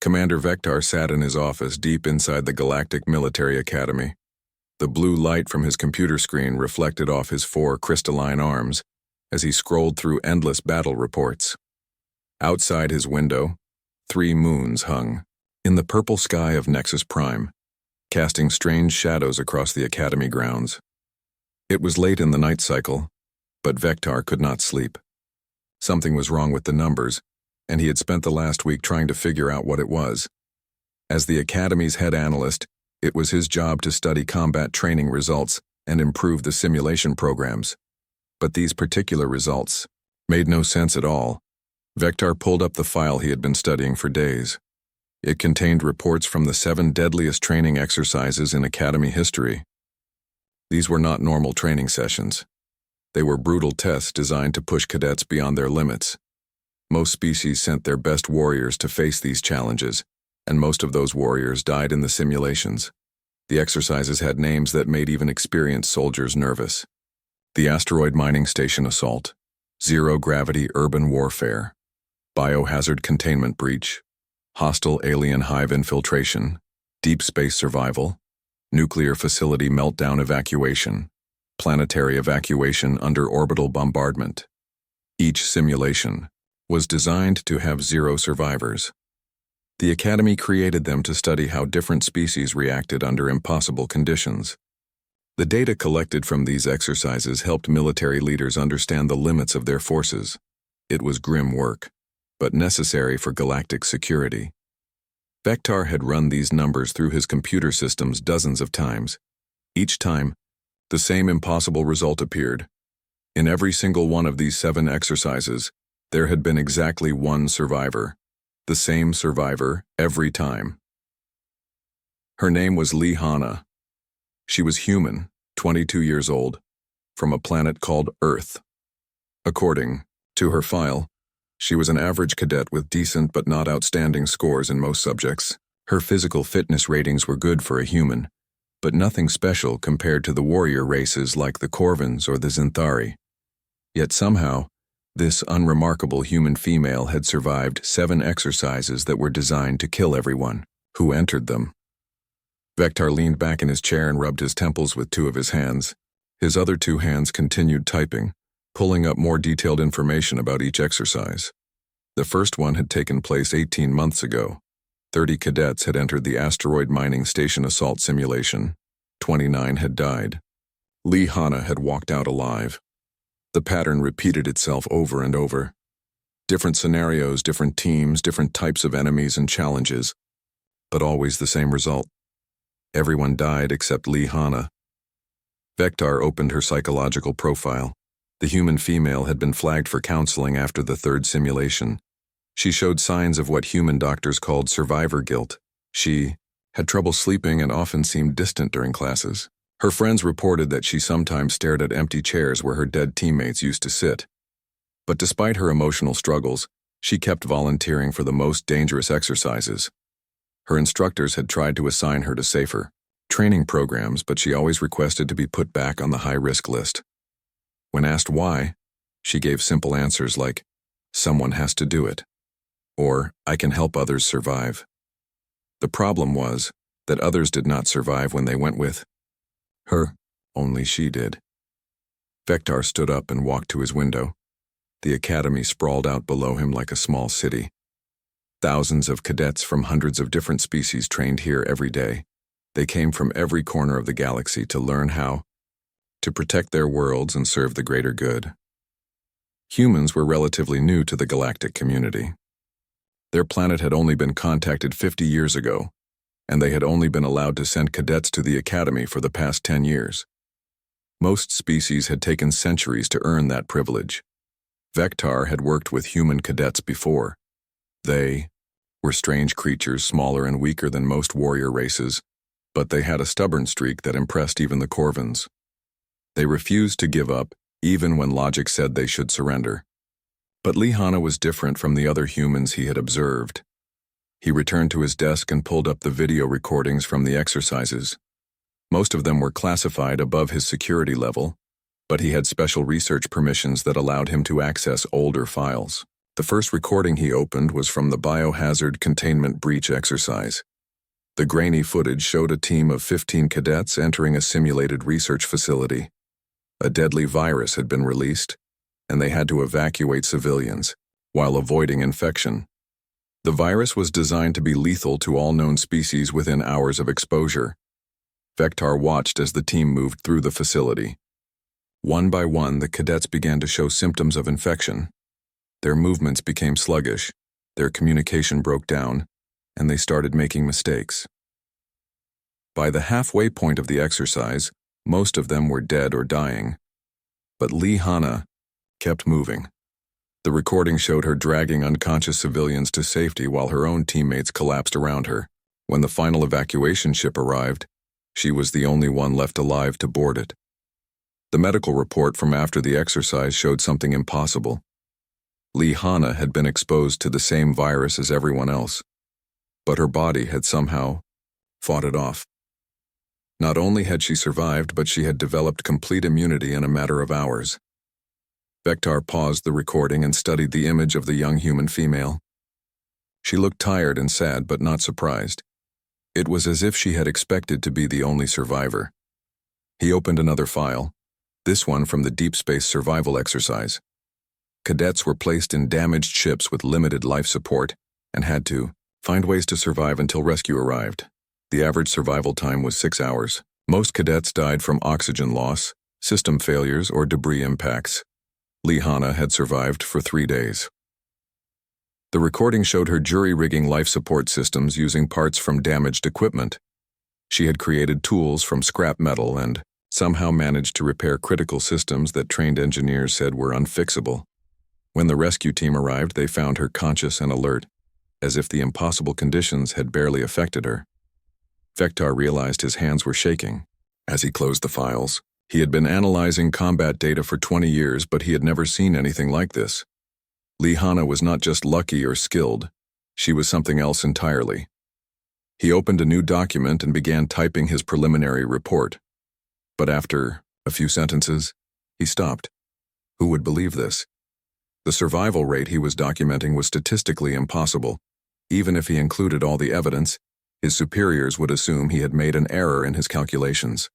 Commander Vector sat in his office deep inside the Galactic Military Academy. The blue light from his computer screen reflected off his 4 crystalline arms as he scrolled through endless battle reports. Outside his window, 3 moons hung in the purple sky of Nexus Prime, casting strange shadows across the Academy grounds. It was late in the night cycle, but Vector could not sleep. Something was wrong with the numbers, and he had spent the last week trying to figure out what it was. As the Academy's head analyst, it was his job to study combat training results and improve the simulation programs. But these particular results made no sense at all. Vector pulled up the file he had been studying for days. It contained reports from the 7 deadliest training exercises in Academy history. These were not normal training sessions. They were brutal tests designed to push cadets beyond their limits. Most species sent their best warriors to face these challenges, and most of those warriors died in the simulations. The exercises had names that made even experienced soldiers nervous. The Asteroid Mining Station Assault, Zero-Gravity Urban Warfare, Biohazard Containment Breach, Hostile Alien Hive Infiltration, Deep Space Survival, Nuclear Facility Meltdown Evacuation, Planetary Evacuation under Orbital Bombardment. Each simulation was designed to have 0 survivors. The Academy created them to study how different species reacted under impossible conditions. The data collected from these exercises helped military leaders understand the limits of their forces. It was grim work, but necessary for galactic security. Vector had run these numbers through his computer systems dozens of times. Each time, the same impossible result appeared. In every single one of these 7 exercises, there had been exactly 1 survivor. The same survivor every time. Her name was Lee Hanna. She was human, 22 years old, from a planet called Earth. According to her file, she was an average cadet with decent but not outstanding scores in most subjects. Her physical fitness ratings were good for a human, but nothing special compared to the warrior races like the Corvins or the Zinthari. Yet somehow, this unremarkable human female had survived 7 exercises that were designed to kill everyone who entered them. Vector leaned back in his chair and rubbed his temples with 2 of his hands. His other 2 hands continued typing, pulling up more detailed information about each exercise. The first one had taken place 18 months ago. 30 cadets had entered the Asteroid Mining Station Assault simulation. 29 had died. Lee Hanna had walked out alive. The pattern repeated itself over and over. Different scenarios, different teams, different types of enemies and challenges, but always the same result. Everyone died except Lee Hanna. Vector opened her psychological profile. The human female had been flagged for counseling after the 3rd simulation. She showed signs of what human doctors called survivor guilt. She had trouble sleeping and often seemed distant during classes. Her friends reported that she sometimes stared at empty chairs where her dead teammates used to sit. But despite her emotional struggles, she kept volunteering for the most dangerous exercises. Her instructors had tried to assign her to safer training programs, but she always requested to be put back on the high-risk list. When asked why, she gave simple answers like, "Someone has to do it," or "I can help others survive." The problem was that others did not survive when they went with her. Only she did. Vector stood up and walked to his window. The Academy sprawled out below him like a small city. Thousands of cadets from hundreds of different species trained here every day. They came from every corner of the galaxy to learn how to protect their worlds and serve the greater good. Humans were relatively new to the galactic community. Their planet had only been contacted 50 years ago, and they had only been allowed to send cadets to the Academy for the past 10 years. Most species had taken centuries to earn that privilege. Vector had worked with human cadets before. They were strange creatures, smaller and weaker than most warrior races, but they had a stubborn streak that impressed even the Corvins. They refused to give up, even when logic said they should surrender. But Lee Hanna was different from the other humans he had observed. He returned to his desk and pulled up the video recordings from the exercises. Most of them were classified above his security level, but he had special research permissions that allowed him to access older files. The first recording he opened was from the biohazard containment breach exercise. The grainy footage showed a team of 15 cadets entering a simulated research facility. A deadly virus had been released, and they had to evacuate civilians while avoiding infection. The virus was designed to be lethal to all known species within hours of exposure. Vector watched as the team moved through the facility. One by one, the cadets began to show symptoms of infection. Their movements became sluggish, their communication broke down, and they started making mistakes. By the halfway point of the exercise, most of them were dead or dying. But Lee Hana kept moving. The recording showed her dragging unconscious civilians to safety while her own teammates collapsed around her. When the final evacuation ship arrived, she was the only one left alive to board it. The medical report from after the exercise showed something impossible. Lee Hana had been exposed to the same virus as everyone else, but her body had somehow fought it off. Not only had she survived, but she had developed complete immunity in a matter of hours. Vector paused the recording and studied the image of the young human female. She looked tired and sad, but not surprised. It was as if she had expected to be the only survivor. He opened another file, this one from the Deep Space Survival Exercise. Cadets were placed in damaged ships with limited life support and had to find ways to survive until rescue arrived. The average survival time was 6 hours. Most cadets died from oxygen loss, system failures, or debris impacts. Lee Hana had survived for 3 days. The recording showed her jury-rigging life support systems using parts from damaged equipment. She had created tools from scrap metal and somehow managed to repair critical systems that trained engineers said were unfixable. When the rescue team arrived, they found her conscious and alert, as if the impossible conditions had barely affected her. Vector realized his hands were shaking. As he closed the files, he had been analyzing combat data for 20 years, but he had never seen anything like this. Lee Hana was not just lucky or skilled, she was something else entirely. He opened a new document and began typing his preliminary report. But after a few sentences, he stopped. Who would believe this? The survival rate he was documenting was statistically impossible. Even if he included all the evidence, his superiors would assume he had made an error in his calculations.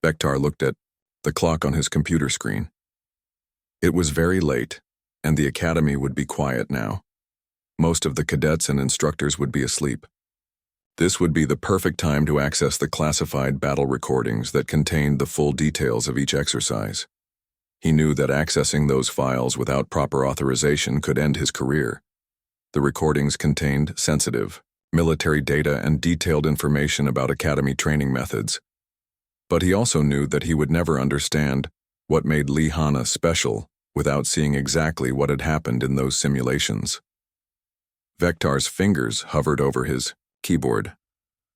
Vector looked at the clock on his computer screen. It was very late, and the academy would be quiet now. Most of the cadets and instructors would be asleep. This would be the perfect time to access the classified battle recordings that contained the full details of each exercise. He knew that accessing those files without proper authorization could end his career. The recordings contained sensitive, military data and detailed information about academy training methods. But he also knew that he would never understand what made Lee Hana special without seeing exactly what had happened in those simulations. Vector's fingers hovered over his keyboard.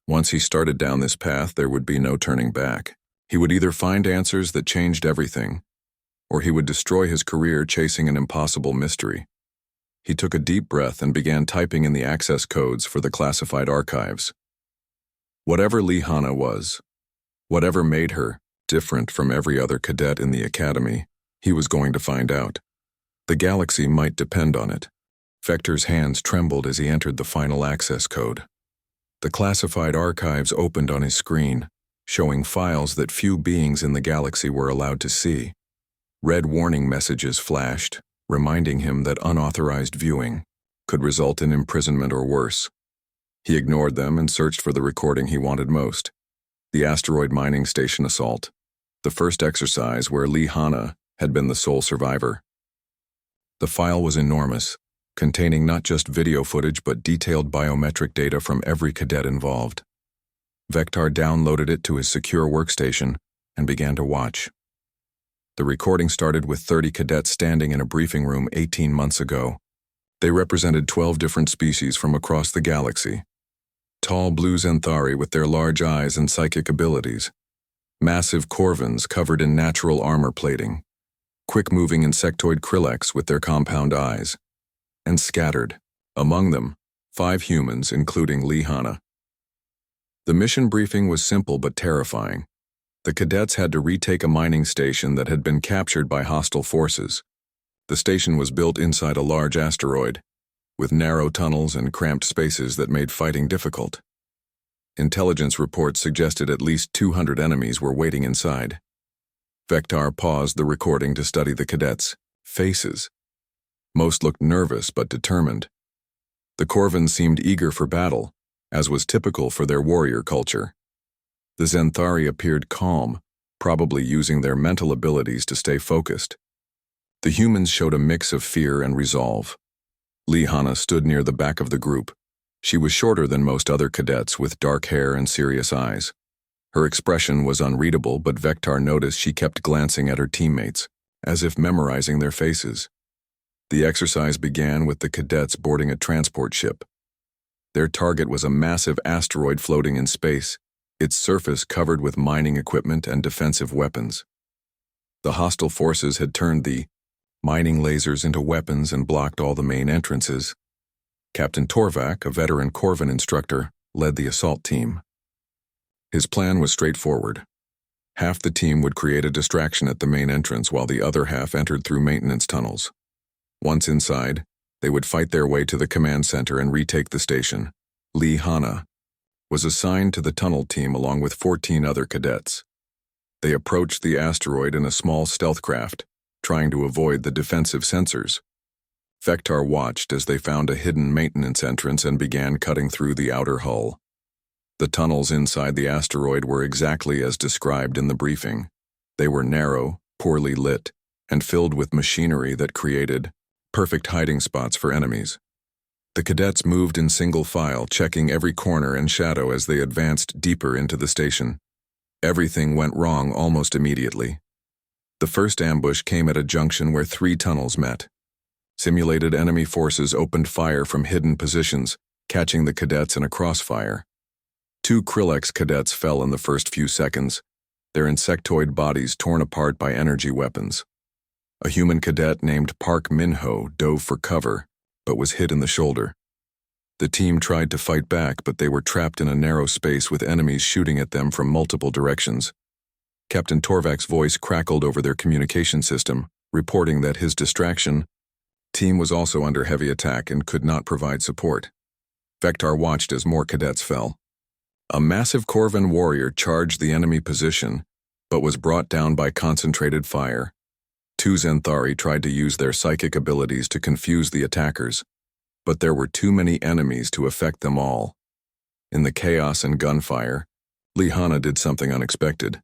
Once he started down this path, there would be no turning back. He would either find answers that changed everything, or he would destroy his career chasing an impossible mystery. He took a deep breath and began typing in the access codes for the classified archives. Whatever Lee Hana was, whatever made her different from every other cadet in the academy, he was going to find out. The galaxy might depend on it. Vector's hands trembled as he entered the final access code. The classified archives opened on his screen, showing files that few beings in the galaxy were allowed to see. Red warning messages flashed, reminding him that unauthorized viewing could result in imprisonment or worse. He ignored them and searched for the recording he wanted most: the asteroid mining station assault, the first exercise where Lee Hana had been the sole survivor. The file was enormous, containing not just video footage but detailed biometric data from every cadet involved. Vector downloaded it to his secure workstation and began to watch. The recording started with 30 cadets standing in a briefing room 18 months ago. They represented 12 different species from across the galaxy. Tall blue Xanthari with their large eyes and psychic abilities. Massive Corvins covered in natural armor plating. Quick-moving insectoid Krillex with their compound eyes. And scattered, among them, 5 humans, including Lee Hana. The mission briefing was simple but terrifying. The cadets had to retake a mining station that had been captured by hostile forces. The station was built inside a large asteroid, with narrow tunnels and cramped spaces that made fighting difficult. Intelligence reports suggested at least 200 enemies were waiting inside. Vector paused the recording to study the cadets' faces. Most looked nervous but determined. The Corvins seemed eager for battle, as was typical for their warrior culture. The Zenthari appeared calm, probably using their mental abilities to stay focused. The humans showed a mix of fear and resolve. Lihanna stood near the back of the group. She was shorter than most other cadets, with dark hair and serious eyes. Her expression was unreadable, but Vector noticed she kept glancing at her teammates, as if memorizing their faces. The exercise began with the cadets boarding a transport ship. Their target was a massive asteroid floating in space, its surface covered with mining equipment and defensive weapons. The hostile forces had turned the mining lasers into weapons and blocked all the main entrances. Captain Torvak, a veteran Corvin instructor, led the assault team. His plan was straightforward. Half the team would create a distraction at the main entrance while the other half entered through maintenance tunnels. Once inside, they would fight their way to the command center and retake the station. Lihanna was assigned to the tunnel team along with 14 other cadets. They approached the asteroid in a small stealth craft, trying to avoid the defensive sensors. Vector watched as they found a hidden maintenance entrance and began cutting through the outer hull. The tunnels inside the asteroid were exactly as described in the briefing. They were narrow, poorly lit, and filled with machinery that created perfect hiding spots for enemies. The cadets moved in single file, checking every corner and shadow as they advanced deeper into the station. Everything went wrong almost immediately. The first ambush came at a junction where 3 tunnels met. Simulated enemy forces opened fire from hidden positions, catching the cadets in a crossfire. 2 Krillex cadets fell in the first few seconds, their insectoid bodies torn apart by energy weapons. A human cadet named Park Minho dove for cover, but was hit in the shoulder. The team tried to fight back, but they were trapped in a narrow space with enemies shooting at them from multiple directions. Captain Torvak's voice crackled over their communication system, reporting that his distraction team was also under heavy attack and could not provide support. Vector watched as more cadets fell. A massive Corvin warrior charged the enemy position, but was brought down by concentrated fire. 2 Zenthari tried to use their psychic abilities to confuse the attackers, but there were too many enemies to affect them all. In the chaos and gunfire, Lihanna did something unexpected.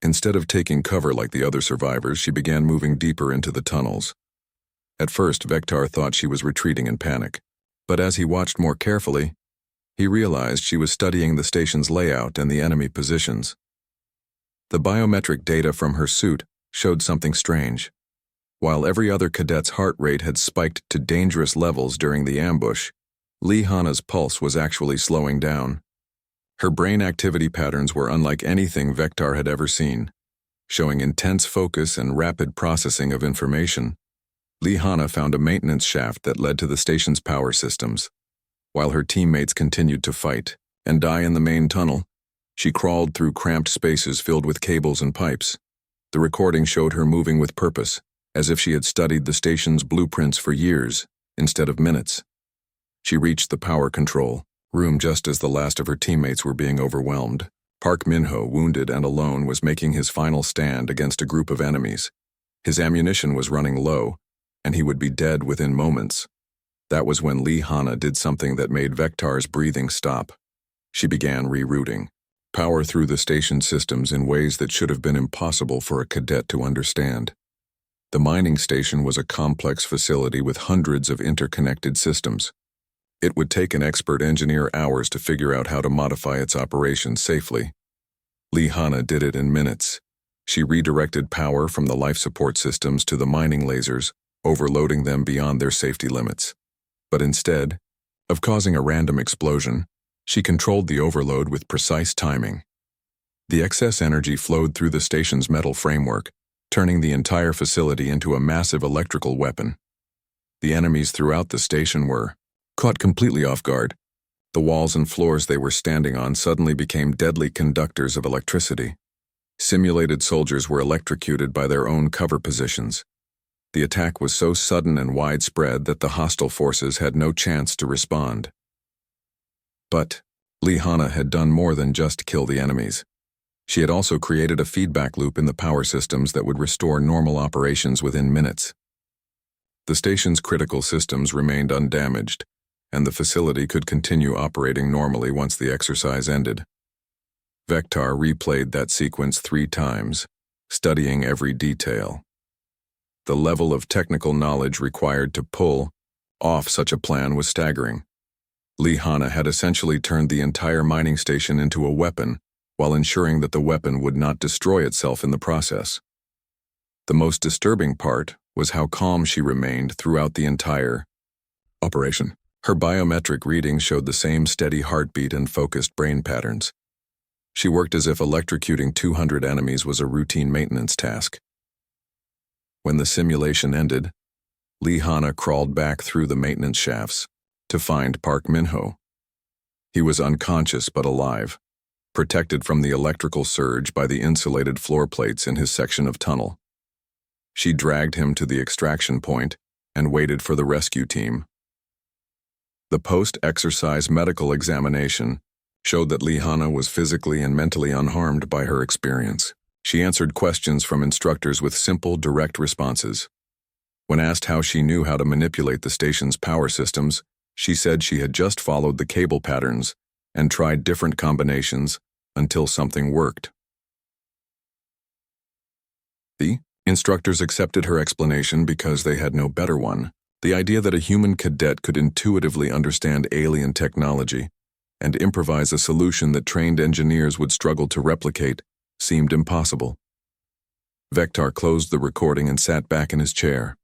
Instead of taking cover like the other survivors, she began moving deeper into the tunnels. At first, Vector thought she was retreating in panic, but as he watched more carefully, he realized she was studying the station's layout and the enemy positions. The biometric data from her suit showed something strange. While every other cadet's heart rate had spiked to dangerous levels during the ambush, Lihanna's pulse was actually slowing down. Her brain activity patterns were unlike anything Vector had ever seen, showing intense focus and rapid processing of information. Lihanna found a maintenance shaft that led to the station's power systems. While her teammates continued to fight and die in the main tunnel, she crawled through cramped spaces filled with cables and pipes. The recording showed her moving with purpose, as if she had studied the station's blueprints for years, instead of minutes. She reached the power control room just as the last of her teammates were being overwhelmed. Park Minho, wounded and alone, was making his final stand against a group of enemies. His ammunition was running low, and he would be dead within moments. That was when Lihanna did something that made Vector's breathing stop. She began rerouting power through the station systems in ways that should have been impossible for a cadet to understand. The mining station was a complex facility with hundreds of interconnected systems. It would take an expert engineer hours to figure out how to modify its operations safely. Lihanna did it in minutes. She redirected power from the life support systems to the mining lasers, overloading them beyond their safety limits. But instead of causing a random explosion, she controlled the overload with precise timing. The excess energy flowed through the station's metal framework, turning the entire facility into a massive electrical weapon. The enemies throughout the station were caught completely off guard. The walls and floors they were standing on suddenly became deadly conductors of electricity. Simulated soldiers were electrocuted by their own cover positions. The attack was so sudden and widespread that the hostile forces had no chance to respond. But Lihanna had done more than just kill the enemies. She had also created a feedback loop in the power systems that would restore normal operations within minutes. The station's critical systems remained undamaged, and the facility could continue operating normally once the exercise ended. Vector replayed that sequence 3 times, studying every detail. The level of technical knowledge required to pull off such a plan was staggering. Lihanna had essentially turned the entire mining station into a weapon, while ensuring that the weapon would not destroy itself in the process. The most disturbing part was how calm she remained throughout the entire operation. Her biometric readings showed the same steady heartbeat and focused brain patterns. She worked as if electrocuting 200 enemies was a routine maintenance task. When the simulation ended, Lihanna crawled back through the maintenance shafts to find Park Minho. He was unconscious but alive, protected from the electrical surge by the insulated floor plates in his section of tunnel. She dragged him to the extraction point and waited for the rescue team. The post-exercise medical examination showed that Lihanna was physically and mentally unharmed by her experience. She answered questions from instructors with simple, direct responses. When asked how she knew how to manipulate the station's power systems, she said she had just followed the cable patterns and tried different combinations until something worked. The instructors accepted her explanation because they had no better one. The idea that a human cadet could intuitively understand alien technology and improvise a solution that trained engineers would struggle to replicate seemed impossible. Vector closed the recording and sat back in his chair.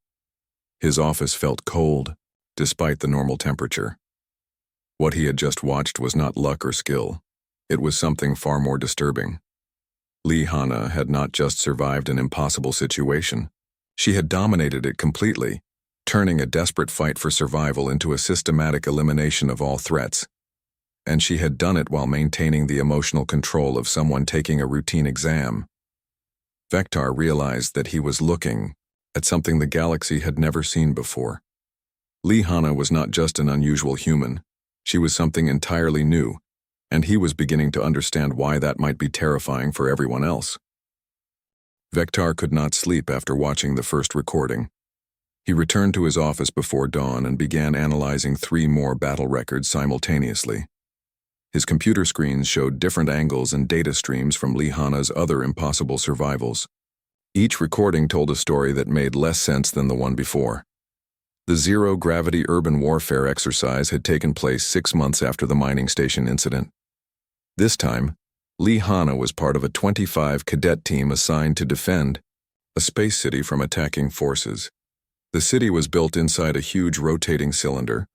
His office felt cold, despite the normal temperature. What he had just watched was not luck or skill. It was something far more disturbing. Lihanna had not just survived an impossible situation. She had dominated it completely, turning a desperate fight for survival into a systematic elimination of all threats. And she had done it while maintaining the emotional control of someone taking a routine exam. Vector realized that he was looking at something the galaxy had never seen before. Lihanna was not just an unusual human. She was something entirely new, and he was beginning to understand why that might be terrifying for everyone else. Vector could not sleep after watching the first recording. He returned to his office before dawn and began analyzing 3 more battle records simultaneously. His computer screens showed different angles and data streams from Lihanna's other impossible survivals. Each recording told a story that made less sense than the one before. The zero-gravity urban warfare exercise had taken place 6 months after the mining station incident. This time, Lihanna was part of a 25 cadet team assigned to defend a space city from attacking forces. The city was built inside a huge rotating cylinder,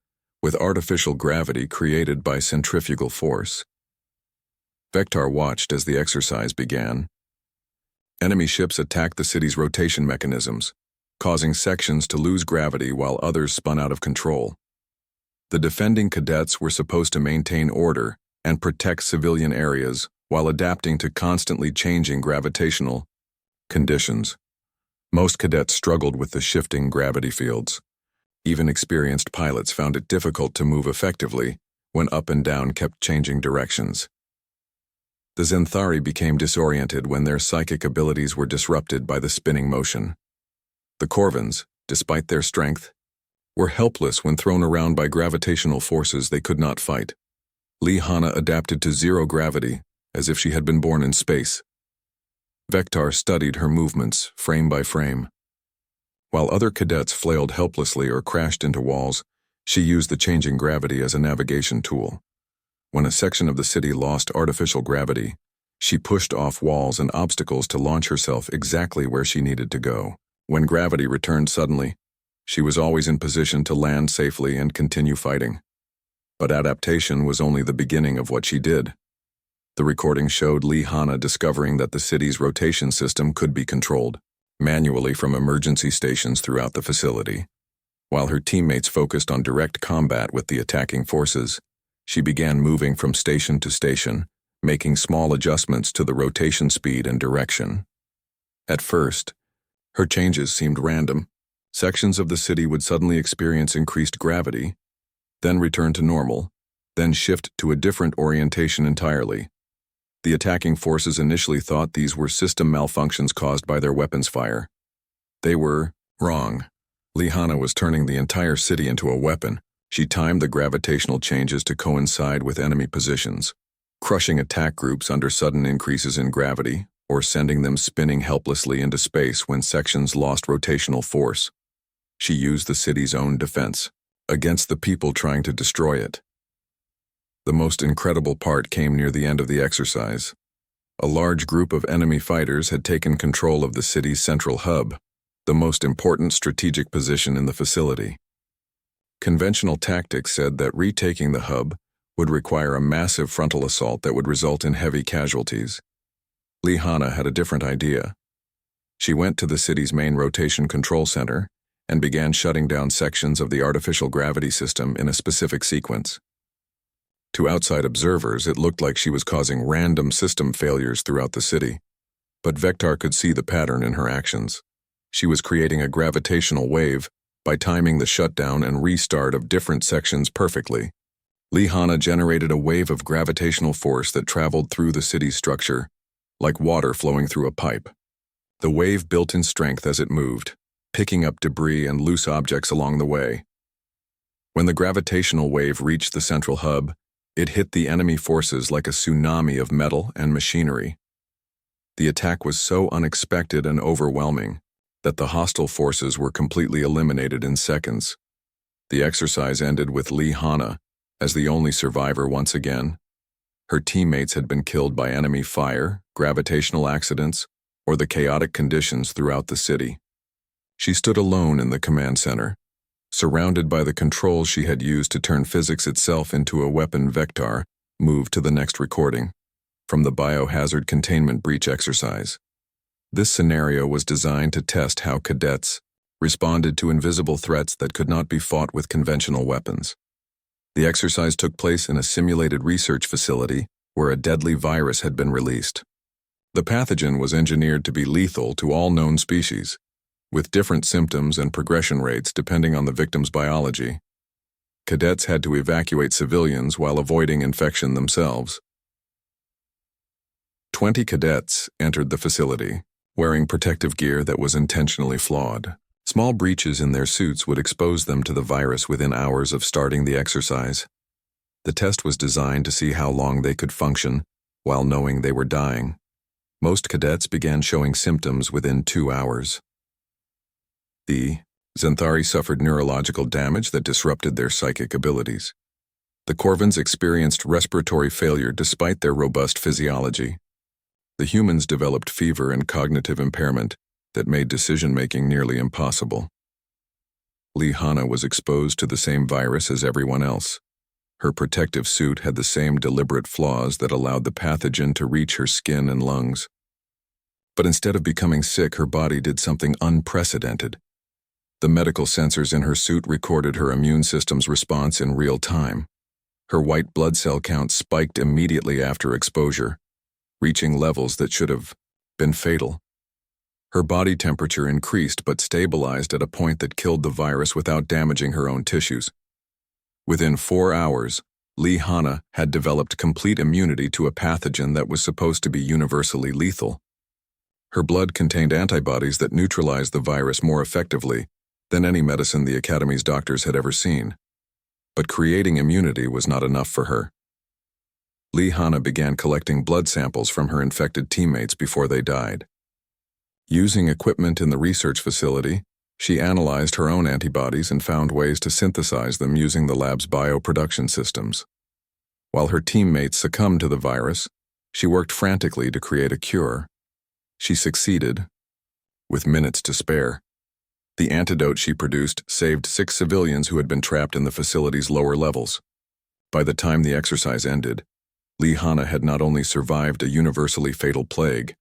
with artificial gravity created by centrifugal force. Vector watched as the exercise began. Enemy ships attacked the city's rotation mechanisms, causing sections to lose gravity while others spun out of control. The defending cadets were supposed to maintain order and protect civilian areas while adapting to constantly changing gravitational conditions. Most cadets struggled with the shifting gravity fields. Even experienced pilots found it difficult to move effectively when up and down kept changing directions. The Zenthari became disoriented when their psychic abilities were disrupted by the spinning motion. The Corvins, despite their strength, were helpless when thrown around by gravitational forces they could not fight. Lihanna adapted to zero gravity, as if she had been born in space. Vector studied her movements, frame by frame. While other cadets flailed helplessly or crashed into walls, she used the changing gravity as a navigation tool. When a section of the city lost artificial gravity, she pushed off walls and obstacles to launch herself exactly where she needed to go. When gravity returned suddenly, she was always in position to land safely and continue fighting. But adaptation was only the beginning of what she did. The recording showed Lihanna discovering that the city's rotation system could be controlled manually from emergency stations throughout the facility. While her teammates focused on direct combat with the attacking forces, she began moving from station to station, making small adjustments to the rotation speed and direction. At first, her changes seemed random. Sections of the city would suddenly experience increased gravity, then return to normal, then shift to a different orientation entirely. The attacking forces initially thought these were system malfunctions caused by their weapons fire. They were wrong. Lihana was turning the entire city into a weapon. She timed the gravitational changes to coincide with enemy positions, crushing attack groups under sudden increases in gravity, or sending them spinning helplessly into space when sections lost rotational force. She used the city's own defense against the people trying to destroy it. The most incredible part came near the end of the exercise. A large group of enemy fighters had taken control of the city's central hub, the most important strategic position in the facility. Conventional tactics said that retaking the hub would require a massive frontal assault that would result in heavy casualties. Lihana had a different idea. She went to the city's main rotation control center and began shutting down sections of the artificial gravity system in a specific sequence. To outside observers, it looked like she was causing random system failures throughout the city, but Vector could see the pattern in her actions. She was creating a gravitational wave by timing the shutdown and restart of different sections perfectly. Lihana generated a wave of gravitational force that traveled through the city's structure, like water flowing through a pipe. The wave built in strength as it moved, picking up debris and loose objects along the way. When the gravitational wave reached the central hub, it hit the enemy forces like a tsunami of metal and machinery. The attack was so unexpected and overwhelming that the hostile forces were completely eliminated in seconds. The exercise ended with Lihana as the only survivor once again. Her teammates had been killed by enemy fire, gravitational accidents, or the chaotic conditions throughout the city. She stood alone in the command center, surrounded by the controls she had used to turn physics itself into a weapon. Vector moved to the next recording from the biohazard containment breach exercise. This scenario was designed to test how cadets responded to invisible threats that could not be fought with conventional weapons. The exercise took place in a simulated research facility where a deadly virus had been released. The pathogen was engineered to be lethal to all known species, with different symptoms and progression rates depending on the victim's biology. Cadets had to evacuate civilians while avoiding infection themselves. 20 cadets entered the facility, wearing protective gear that was intentionally flawed. Small breaches in their suits would expose them to the virus within hours of starting the exercise. The test was designed to see how long they could function while knowing they were dying. Most cadets began showing symptoms within 2 hours. The Xanthari suffered neurological damage that disrupted their psychic abilities. The Corvins experienced respiratory failure despite their robust physiology. The humans developed fever and cognitive impairment that made decision-making nearly impossible. Lihana was exposed to the same virus as everyone else. Her protective suit had the same deliberate flaws that allowed the pathogen to reach her skin and lungs. But instead of becoming sick, her body did something unprecedented. The medical sensors in her suit recorded her immune system's response in real time. Her white blood cell count spiked immediately after exposure, reaching levels that should have been fatal. Her body temperature increased but stabilized at a point that killed the virus without damaging her own tissues. Within 4 hours, Lihana had developed complete immunity to a pathogen that was supposed to be universally lethal. Her blood contained antibodies that neutralized the virus more effectively than any medicine the Academy's doctors had ever seen. But creating immunity was not enough for her. Lihana began collecting blood samples from her infected teammates before they died. Using equipment in the research facility, she analyzed her own antibodies and found ways to synthesize them using the lab's bioproduction systems. While her teammates succumbed to the virus, she worked frantically to create a cure. She succeeded, with minutes to spare. The antidote she produced saved 6 civilians who had been trapped in the facility's lower levels. By the time the exercise ended, Lihana had not only survived a universally fatal plague,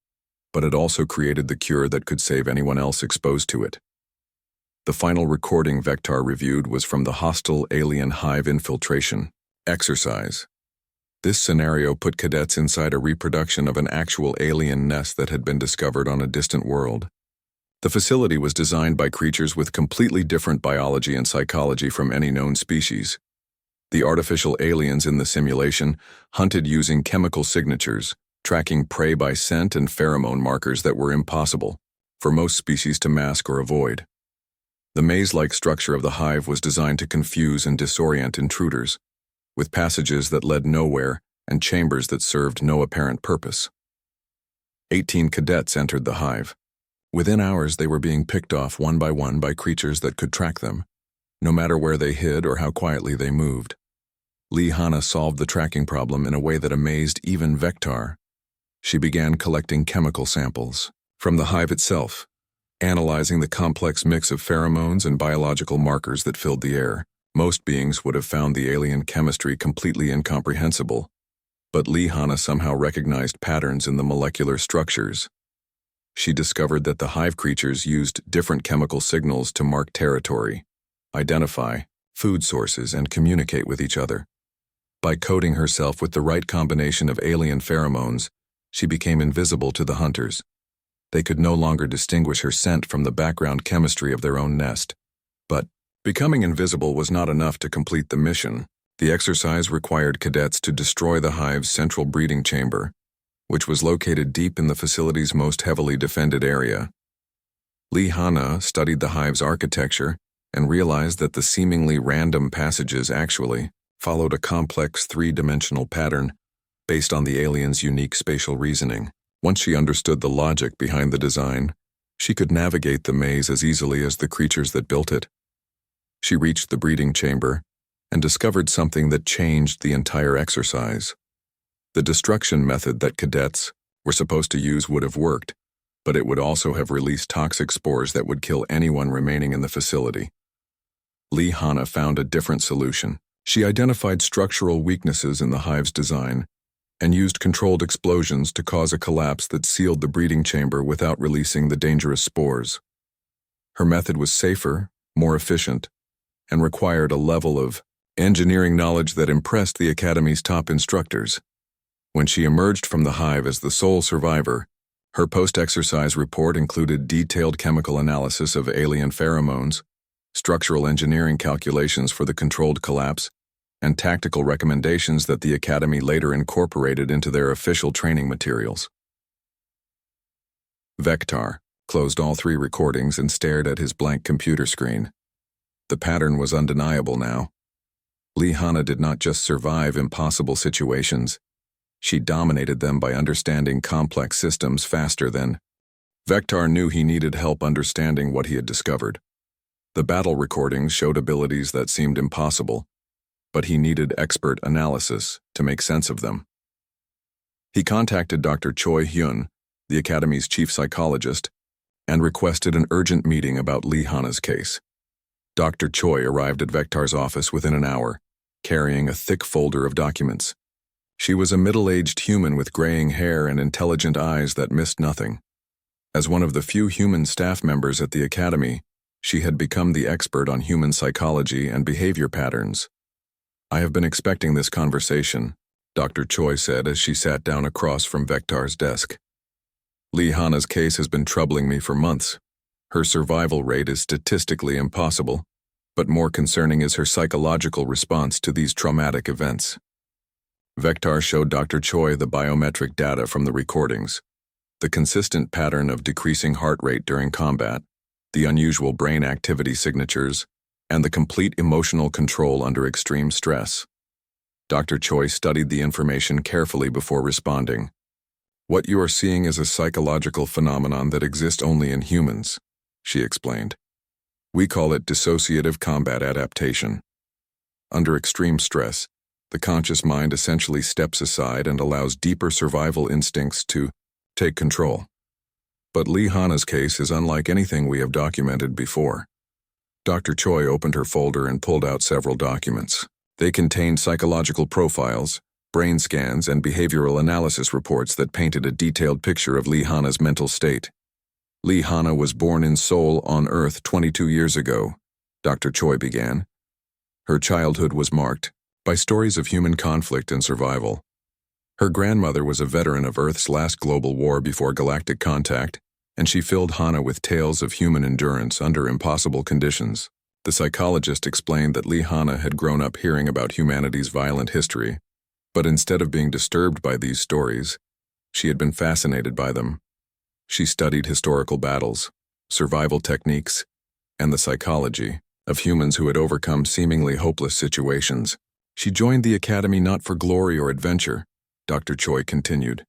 but had also created the cure that could save anyone else exposed to it. The final recording Vector reviewed was from the hostile alien hive infiltration exercise. This scenario put cadets inside a reproduction of an actual alien nest that had been discovered on a distant world. The facility was designed by creatures with completely different biology and psychology from any known species. The artificial aliens in the simulation hunted using chemical signatures, tracking prey by scent and pheromone markers that were impossible for most species to mask or avoid. The maze-like structure of the hive was designed to confuse and disorient intruders, with passages that led nowhere and chambers that served no apparent purpose. 18 cadets entered the hive. Within hours, they were being picked off one by creatures that could track them, no matter where they hid or how quietly they moved. Lee Hanna solved the tracking problem in a way that amazed even Vectar. She began collecting chemical samples from the hive itself, analyzing the complex mix of pheromones and biological markers that filled the air. Most beings would have found the alien chemistry completely incomprehensible, but Lee Hanna somehow recognized patterns in the molecular structures. She discovered that the hive creatures used different chemical signals to mark territory, identify food sources, and communicate with each other. By coating herself with the right combination of alien pheromones, she became invisible to the hunters. They could no longer distinguish her scent from the background chemistry of their own nest. But becoming invisible was not enough to complete the mission. The exercise required cadets to destroy the hive's central breeding chamber, which was located deep in the facility's most heavily defended area. Lee Hanna studied the hive's architecture and realized that the seemingly random passages actually followed a complex three-dimensional pattern based on the alien's unique spatial reasoning. Once she understood the logic behind the design, she could navigate the maze as easily as the creatures that built it. She reached the breeding chamber and discovered something that changed the entire exercise. The destruction method that cadets were supposed to use would have worked, but it would also have released toxic spores that would kill anyone remaining in the facility. Lee Hanna found a different solution. She identified structural weaknesses in the hive's design and used controlled explosions to cause a collapse that sealed the breeding chamber without releasing the dangerous spores. Her method was safer, more efficient, and required a level of engineering knowledge that impressed the Academy's top instructors. When she emerged from the hive as the sole survivor, her post-exercise report included detailed chemical analysis of alien pheromones, structural engineering calculations for the controlled collapse, and tactical recommendations that the Academy later incorporated into their official training materials. Vectar closed all 3 recordings and stared at his blank computer screen. The pattern was undeniable now. Lee Hanna did not just survive impossible situations, she dominated them by understanding complex systems faster than. Vectar knew he needed help understanding what he had discovered. The battle recordings showed abilities that seemed impossible, but he needed expert analysis to make sense of them. He contacted Dr. Choi Hyun, the Academy's chief psychologist, and requested an urgent meeting about Lee Hanna's case. Dr. Choi arrived at Vectar's office within an hour, carrying a thick folder of documents. She was a middle-aged human with graying hair and intelligent eyes that missed nothing. As one of the few human staff members at the Academy, she had become the expert on human psychology and behavior patterns. "I have been expecting this conversation," Dr. Choi said as she sat down across from Vectar's desk. "Lee Hanna's case has been troubling me for months. Her survival rate is statistically impossible, but more concerning is her psychological response to these traumatic events." Vectar showed Dr. Choi the biometric data from the recordings, the consistent pattern of decreasing heart rate during combat, the unusual brain activity signatures, and the complete emotional control under extreme stress. Dr. Choi studied the information carefully before responding. "What you are seeing is a psychological phenomenon that exists only in humans," she explained. "We call it dissociative combat adaptation. Under extreme stress, the conscious mind essentially steps aside and allows deeper survival instincts to take control. But Lee Hanna's case is unlike anything we have documented before." Dr. Choi opened her folder and pulled out several documents. They contained psychological profiles, brain scans, and behavioral analysis reports that painted a detailed picture of Lee Hanna's mental state. "Lee Hanna was born in Seoul on Earth 22 years ago," Dr. Choi began. "Her childhood was marked by stories of human conflict and survival. Her grandmother was a veteran of Earth's last global war before galactic contact, and she filled Hana with tales of human endurance under impossible conditions. The psychologist explained that Hana had grown up hearing about humanity's violent history, but instead of being disturbed by these stories, she had been fascinated by them. She studied historical battles, survival techniques, and the psychology of humans who had overcome seemingly hopeless situations. She joined the academy not for glory or adventure, Dr. Choi continued.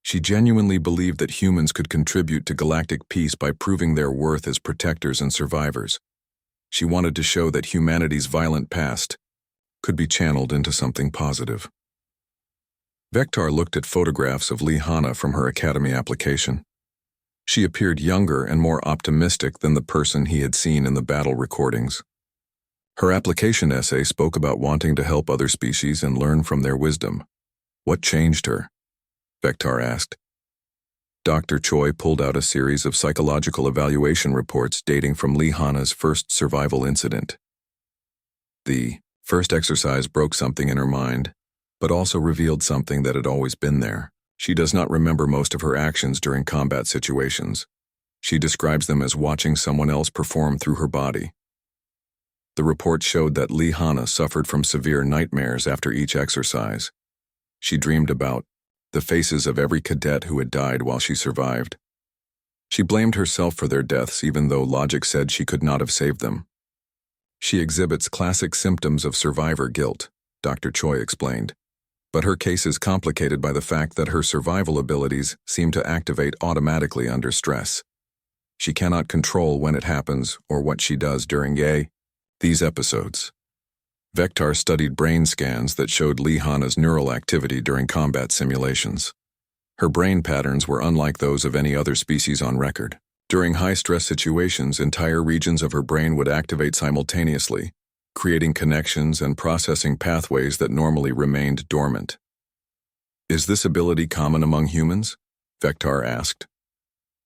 She genuinely believed that humans could contribute to galactic peace by proving their worth as protectors and survivors. She wanted to show that humanity's violent past could be channeled into something positive. Vektar looked at photographs of Hana from her academy application. She appeared younger and more optimistic than the person he had seen in the battle recordings. Her application essay spoke about wanting to help other species and learn from their wisdom. What changed her? Vektar asked. Dr. Choi pulled out a series of psychological evaluation reports dating from Hana's first survival incident. The first exercise broke something in her mind, but also revealed something that had always been there. She does not remember most of her actions during combat situations. She describes them as watching someone else perform through her body. The report showed that Hana suffered from severe nightmares after each exercise. She dreamed about the faces of every cadet who had died while she survived. She blamed herself for their deaths even though logic said she could not have saved them. She exhibits classic symptoms of survivor guilt, Dr. Choi explained. But her case is complicated by the fact that her survival abilities seem to activate automatically under stress. She cannot control when it happens or what she does during these episodes. Vektar studied brain scans that showed Hana's neural activity during combat simulations. Her brain patterns were unlike those of any other species on record. During high-stress situations, entire regions of her brain would activate simultaneously, creating connections and processing pathways that normally remained dormant. Is this ability common among humans? Vektar asked.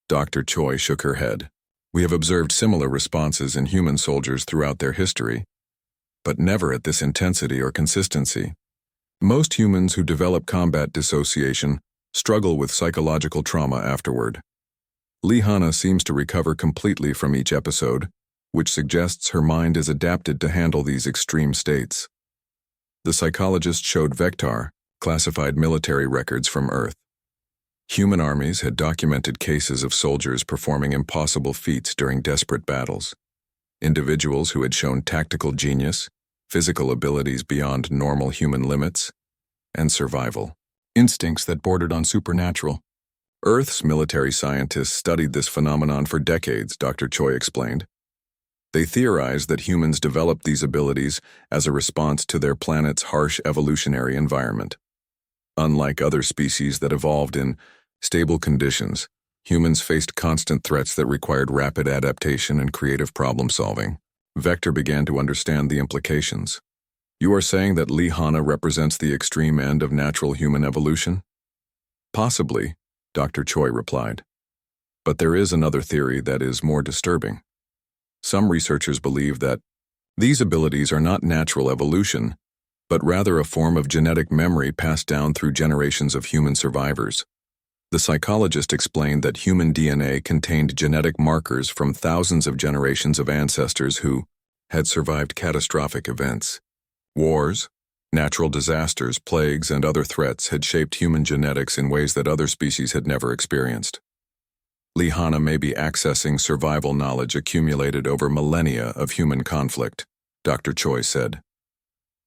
Dr. Choi shook her head. We have observed similar responses in human soldiers throughout their history, but never at this intensity or consistency. Most humans who develop combat dissociation struggle with psychological trauma afterward. Hana seems to recover completely from each episode, which suggests her mind is adapted to handle these extreme states. The psychologist showed Vektar classified military records from Earth. Human armies had documented cases of soldiers performing impossible feats during desperate battles. Individuals who had shown tactical genius, physical abilities beyond normal human limits, and survival instincts that bordered on supernatural. Earth's military scientists studied this phenomenon for decades, Dr. Choi explained. They theorized that humans developed these abilities as a response to their planet's harsh evolutionary environment. Unlike other species that evolved in stable conditions, humans faced constant threats that required rapid adaptation and creative problem-solving. Vektar began to understand the implications. You are saying that Hana represents the extreme end of natural human evolution? Possibly, Dr. Choi replied. But there is another theory that is more disturbing. Some researchers believe that these abilities are not natural evolution, but rather a form of genetic memory passed down through generations of human survivors. The psychologist explained that human DNA contained genetic markers from thousands of generations of ancestors who had survived catastrophic events. Wars, natural disasters, plagues, and other threats had shaped human genetics in ways that other species had never experienced. Hana may be accessing survival knowledge accumulated over millennia of human conflict, Dr. Choi said.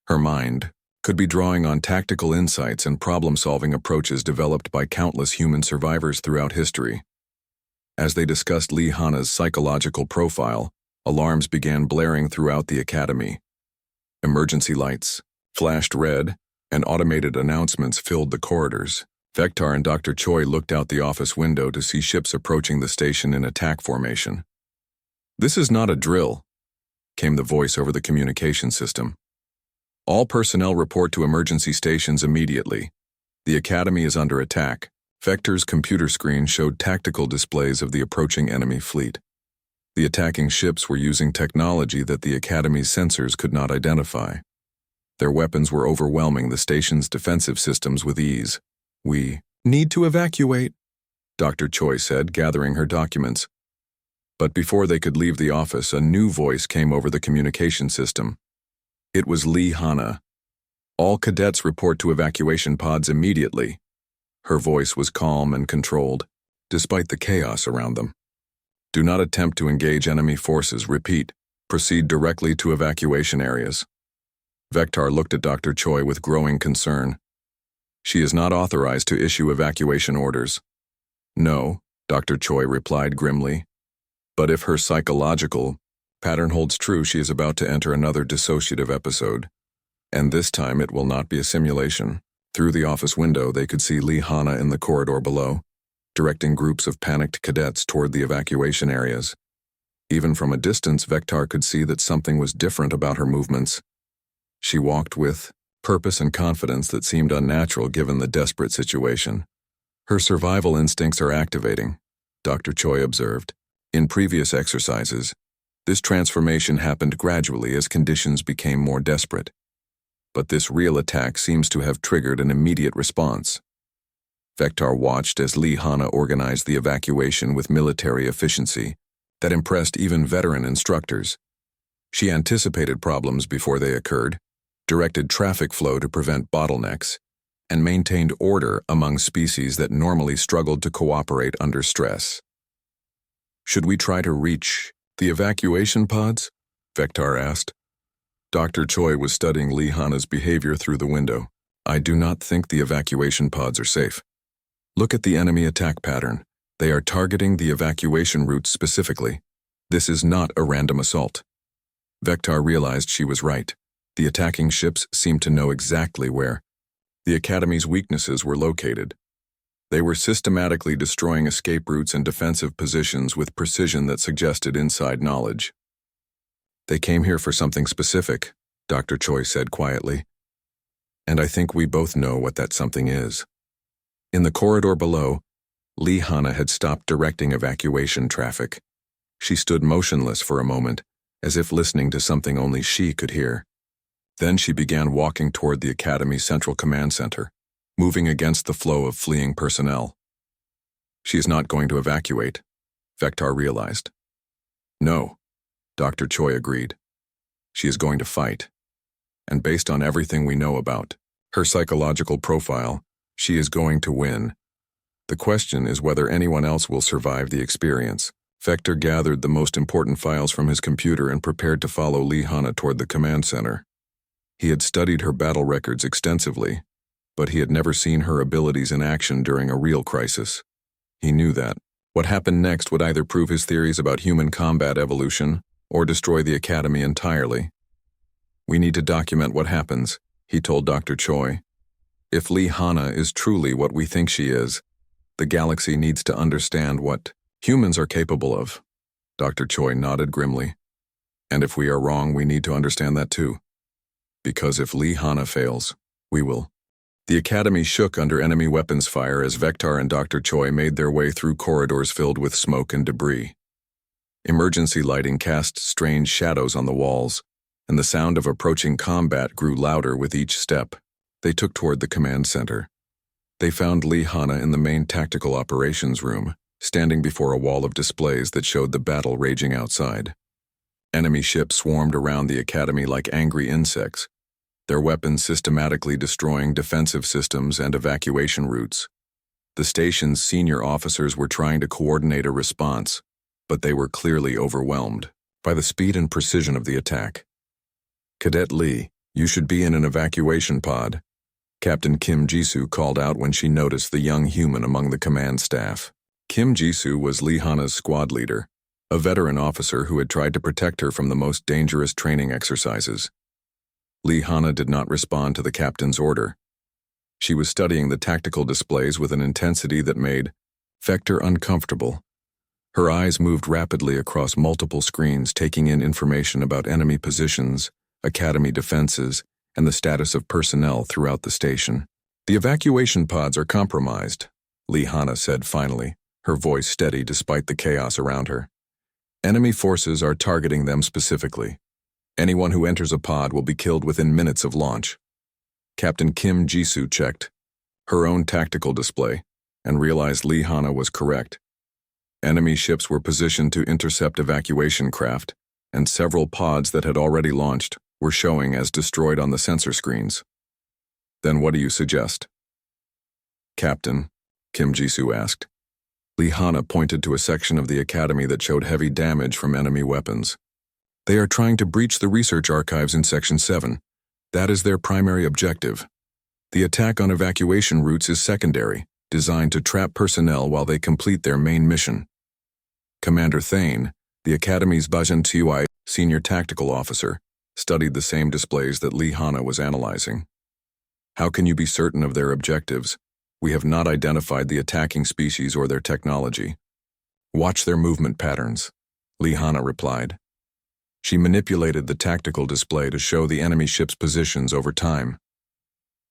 Her mind could be drawing on tactical insights and problem-solving approaches developed by countless human survivors throughout history. As they discussed Hana's psychological profile, alarms began blaring throughout the academy. Emergency lights flashed red, and automated announcements filled the corridors. Vektar and Dr. Choi looked out the office window to see ships approaching the station in attack formation. "This is not a drill," came the voice over the communication system. "All personnel report to emergency stations immediately. The academy is under attack." Vektar's computer screen showed tactical displays of the approaching enemy fleet. The attacking ships were using technology that the academy's sensors could not identify. Their weapons were overwhelming the station's defensive systems with ease. "We need to evacuate," Dr. Choi said, gathering her documents. But before they could leave the office, a new voice came over the communication system. It was Lee Hana. All cadets report to evacuation pods immediately. Her voice was calm and controlled, despite the chaos around them. Do not attempt to engage enemy forces. Repeat, proceed directly to evacuation areas. Vector looked at Dr. Choi with growing concern. She is not authorized to issue evacuation orders. No, Dr. Choi replied grimly. But if her psychological pattern holds true, she is about to enter another dissociative episode. And this time it will not be a simulation. Through the office window, they could see Lee Hana in the corridor below, directing groups of panicked cadets toward the evacuation areas. Even from a distance, Vector could see that something was different about her movements. She walked with purpose and confidence that seemed unnatural given the desperate situation. Her survival instincts are activating, Dr. Choi observed. In previous exercises, this transformation happened gradually as conditions became more desperate. But this real attack seems to have triggered an immediate response. Vector watched as Lee Hana organized the evacuation with military efficiency that impressed even veteran instructors. She anticipated problems before they occurred, directed traffic flow to prevent bottlenecks, and maintained order among species that normally struggled to cooperate under stress. Should we try to reach the evacuation pods? Vector asked. Dr. Choi was studying Lee Hana's behavior through the window. I do not think the evacuation pods are safe. Look at the enemy attack pattern. They are targeting the evacuation routes specifically. This is not a random assault. Vector realized she was right. The attacking ships seemed to know exactly where the Academy's weaknesses were located. They were systematically destroying escape routes and defensive positions with precision that suggested inside knowledge. They came here for something specific, Dr. Choi said quietly. And I think we both know what that something is. In the corridor below, Lee Hana had stopped directing evacuation traffic. She stood motionless for a moment, as if listening to something only she could hear. Then she began walking toward the Academy's Central Command Center, moving against the flow of fleeing personnel. She is not going to evacuate, Vector realized. No, Dr. Choi agreed. She is going to fight. And based on everything we know about her psychological profile, she is going to win. The question is whether anyone else will survive the experience. Vector gathered the most important files from his computer and prepared to follow Lee Hana toward the command center. He had studied her battle records extensively, but he had never seen her abilities in action during a real crisis. He knew that what happened next would either prove his theories about human combat evolution or destroy the Academy entirely. We need to document what happens, he told Dr. Choi. If Lee Hana is truly what we think she is, the galaxy needs to understand what humans are capable of. Dr. Choi nodded grimly. And if we are wrong, we need to understand that too. Because if Lee Hana fails, we will. The Academy shook under enemy weapons fire as Vector and Dr. Choi made their way through corridors filled with smoke and debris. Emergency lighting cast strange shadows on the walls, and the sound of approaching combat grew louder with each step. They took toward the command center. They found Lee Hana in the main tactical operations room, standing before a wall of displays that showed the battle raging outside. Enemy ships swarmed around the Academy like angry insects, their weapons systematically destroying defensive systems and evacuation routes. The station's senior officers were trying to coordinate a response, but they were clearly overwhelmed by the speed and precision of the attack. Cadet Lee, you should be in an evacuation pod, Captain Kim Jisoo called out when she noticed the young human among the command staff. Kim Jisoo was Lee Hana's squad leader, a veteran officer who had tried to protect her from the most dangerous training exercises. Lee Hana did not respond to the captain's order. She was studying the tactical displays with an intensity that made Vector uncomfortable. Her eyes moved rapidly across multiple screens, taking in information about enemy positions, Academy defenses, and the status of personnel throughout the station. The evacuation pods are compromised, Lee Hana said finally, her voice steady despite the chaos around her. Enemy forces are targeting them specifically. Anyone who enters a pod will be killed within minutes of launch. Captain Kim Jisoo checked her own tactical display, and realized Lee Hana was correct. Enemy ships were positioned to intercept evacuation craft, and several pods that had already launched were showing as destroyed on the sensor screens. Then what do you suggest? Captain, Kim Jisoo asked. Lee Hana pointed to a section of the academy that showed heavy damage from enemy weapons. They are trying to breach the research archives in Section 7. That is their primary objective. The attack on evacuation routes is secondary, designed to trap personnel while they complete their main mission. Commander Thane, the Academy's HFY senior tactical officer, studied the same displays that Lee Hana was analyzing. How can you be certain of their objectives? We have not identified the attacking species or their technology. Watch their movement patterns, Lee Hana replied. She manipulated the tactical display to show the enemy ship's positions over time.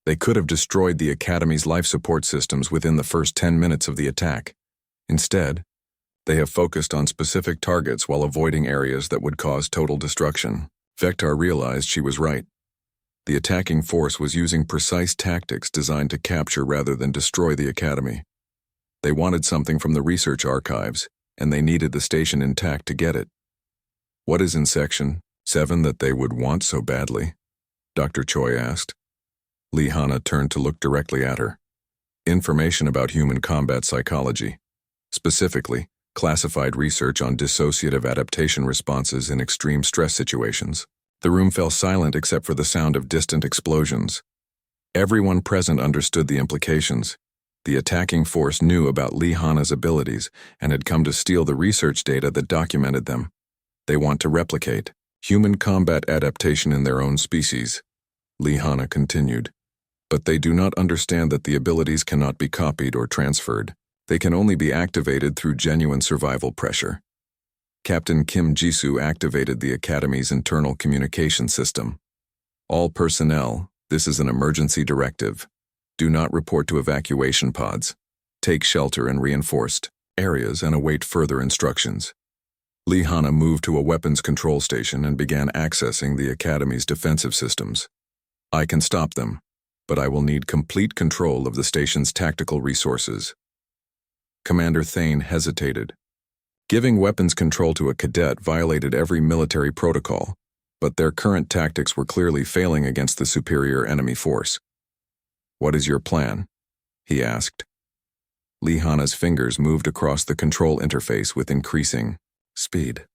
They could have destroyed the Academy's life support systems within the first 10 minutes of the attack. Instead, they have focused on specific targets while avoiding areas that would cause total destruction. Vector realized she was right. The attacking force was using precise tactics designed to capture rather than destroy the Academy. They wanted something from the research archives, and they needed the station intact to get it. What is in Section 7 that they would want so badly? Dr. Choi asked. Lee Hana turned to look directly at her. Information about human combat psychology. Specifically, classified research on dissociative adaptation responses in extreme stress situations. The room fell silent except for the sound of distant explosions. Everyone present understood the implications. The attacking force knew about Lee Hana's abilities and had come to steal the research data that documented them. They want to replicate human combat adaptation in their own species, Lee Hana continued. But they do not understand that the abilities cannot be copied or transferred. They can only be activated through genuine survival pressure. Captain Kim Jisoo activated the Academy's internal communication system. All personnel, this is an emergency directive. Do not report to evacuation pods. Take shelter in reinforced areas and await further instructions. Lee Hana moved to a weapons control station and began accessing the Academy's defensive systems. I can stop them, but I will need complete control of the station's tactical resources. Commander Thane hesitated. Giving weapons control to a cadet violated every military protocol, but their current tactics were clearly failing against the superior enemy force. What is your plan? He asked. Lee Hana's fingers moved across the control interface with increasing speed.